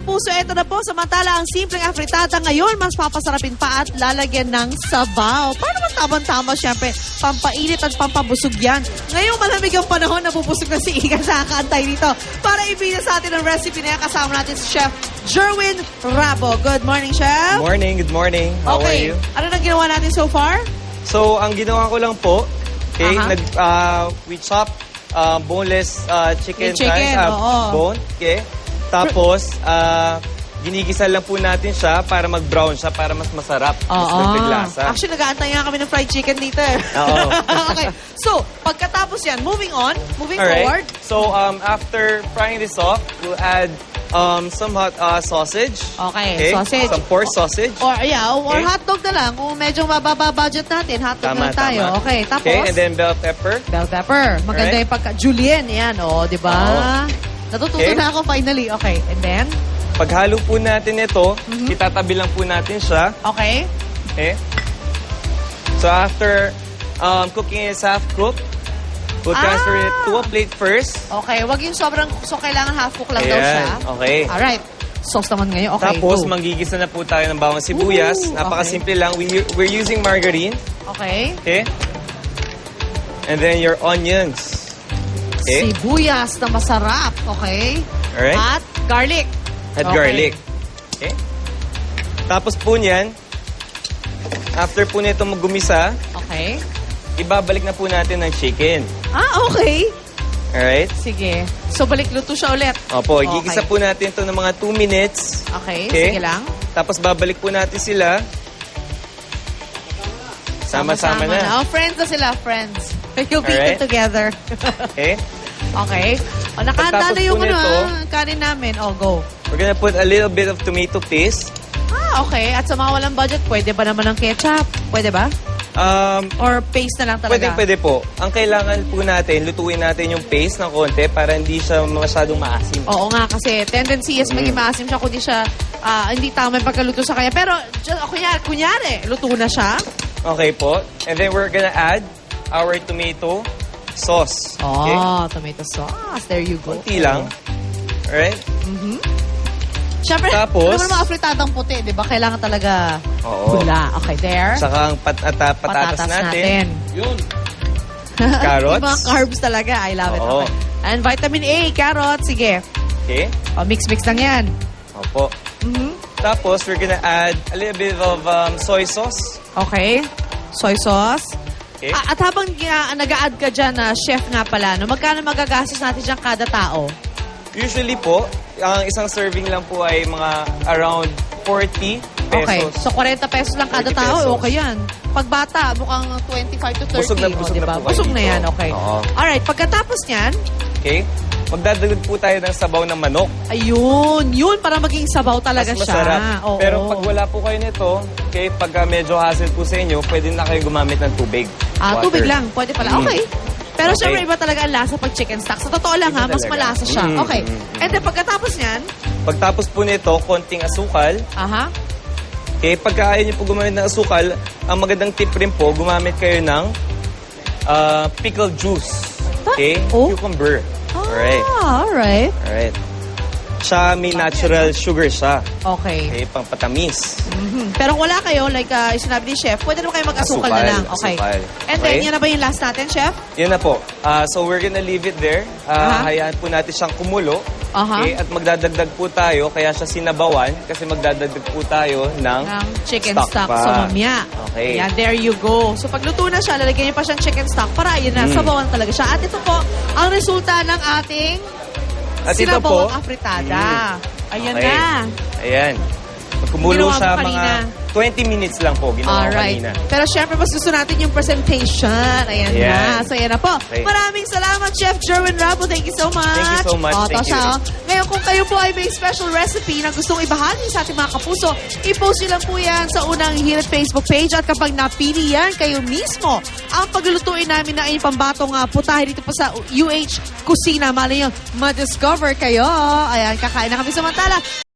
kapuso, ito na po. Samantala, ang simpleng afritada ngayon, mas papasarapin pa at lalagyan ng sabaw. Para naman tamang-tama, syempre, pampainit at pampabusog yan. Ngayong malamig ang panahon, nabubusog na si Iga sa kakaantay dito. Para ibigay sa atin ang recipe na yan, kasama natin si Chef Jerwin Rabo. Good morning, Chef. Good morning. How are you? Ano nang ginawa natin so far? So, ang ginawa ko lang po, okay, we chop boneless chicken, bone, okay? Tapos, ginigisa lang po natin siya para mag-brown siya, para mas masarap, mas nagtiglasa. Actually, nag-aantay nga kami ng fried chicken dito eh. Okay. So, pagkatapos yan, moving forward. So, after frying this off, we'll add some hot sausage. Okay, sausage. Some pork sausage. Or hotdog na lang. Kung medyo mababa budget natin, hotdog na lang tayo. Tama. Okay, tapos? Okay, and then bell pepper. Bell pepper. Maganda yung pagka-julienne. Yan, di ba? Natututo na ako finally. Okay, and then? Paghalo po natin ito, itatabi lang po natin siya. Okay. Okay. So after cooking is half cooked, we'll transfer it to a plate first. Okay, wag yung sobrang, so kailangan half cook lang daw siya. Okay. Alright. Sauce naman ngayon. Okay, tapos, manggigisa na po tayo ng bawang sibuyas. Napakasimple lang. We're using margarine. Okay. Okay. And then your onions. Okay. Sibuyas na masarap. Okay. Alright. At garlic. Garlic. Okay. Tapos po niyan, after po nito magumisa, okay, ibabalik na po natin ng chicken. Okay. Alright? Sige. So, balik luto siya ulit. Opo, igigisa po natin ito ng mga 2 minutes. Okay, sige lang. Tapos babalik po natin sila. Sama-sama na. Friends na sila, friends. You'll be together. Okay. Okay. Nakahanda na yung kanin namin. Go. We're gonna put a little bit of tomato paste. Okay. At sa mga walang budget, pwede ba naman ng ketchup? Pwede ba? Or paste na lang talaga? Pwede po. Ang kailangan po natin, lutuin natin yung paste ng konti para hindi siya masyadong maasim. Oo nga, kasi tendency is maging maasim siya kung hindi tama yung pagkaluto sa kanya. Pero, kunyari, luto na siya. Okay po. And then we're gonna add our tomato sauce. Okay? Tomato sauce. There you go. Kunti lang. Alright? Siyempre, tapos, naman mga fritadang puti, di ba? Kailangan talaga pula. Okay, there. Saka ang patatas natin. Yun. Carrots. Yung mga carbs talaga. I love it. Okay. And vitamin A, carrots. Sige. Okay. Mix-mix lang yan. Opo. Tapos, we're gonna add a little bit of soy sauce. Okay. Soy sauce. Okay. At habang nag-a-add ka dyan na chef nga pala, magkano magagastos natin dyan kada tao? Usually po, ang isang serving lang po ay mga around 40 pesos. Okay. So, 40 pesos lang kada tao. Pesos. Okay yan. Pag bata, mukhang 25 to 30. Busog na po kayo Busog na dito. yan. Okay. Alright. Pagkatapos yan, okay, magdadagdag po tayo ng sabaw ng manok. ayun. Yun, para maging sabaw talaga Mas siya. masarap. Oo. Pero pag wala po kayo nito, okay, pag medyo hassle po sa inyo, pwede na kayo gumamit ng tubig. Water. Tubig lang. Pwede pala. Okay. Pero syempre, iba talaga ang lasa pag chicken stock. Sa totoo lang mas malasa siya. Okay. And then pagkatapos niyan, pagtapos po nito, konting asukal. Okay, pagka ayaw niyo po gumamit ng asukal, ang magandang tip rin po, gumamit kayo ng pickle juice. Okay? Cucumber. Alright. Alright. Siya, may natural sugar siya. Okay. Okay, pangpatamis. Pero kung wala kayo, like sinabi ni Chef, pwede naman kayo mag-asukal na lang. Okay. Asukal. And then, yan na ba yung last natin, Chef? Yan na po. So, we're gonna leave it there. Hayaan po natin siyang kumulo. Okay, at magdadagdag po tayo, kaya siya sinabawan, kasi magdadagdag po tayo ng chicken stock. So, mamaya. Okay. Yan, there you go. So, pag luto na siya, lalagyan niyo pa siyang chicken stock para yun na, sabawan talaga siya. At ito po, ang resulta ng ating sinabawang afritada. Ayan na. Ayan. Kumulo siya mga 20 minutes lang po. Ginawa kanina. Pero syempre, mas gusto natin yung presentation. Ayan na. So, ayan na po. Okay. Maraming salamat, Chef Jerwin Rabo. Thank you so much. Thank you so much. Thank you. Ngayon, kung kayo po ay may special recipe na gustong ibahagi sa ating mga kapuso, i-post nyo lang po yan sa unang Hirit Facebook page. At kapag napili yan, kayo mismo ang paglulutuin namin na inyong pambatong putahe dito po sa UH Kusina. Malay nyo, ma-discover kayo. Ayan, kakain na kami samantala.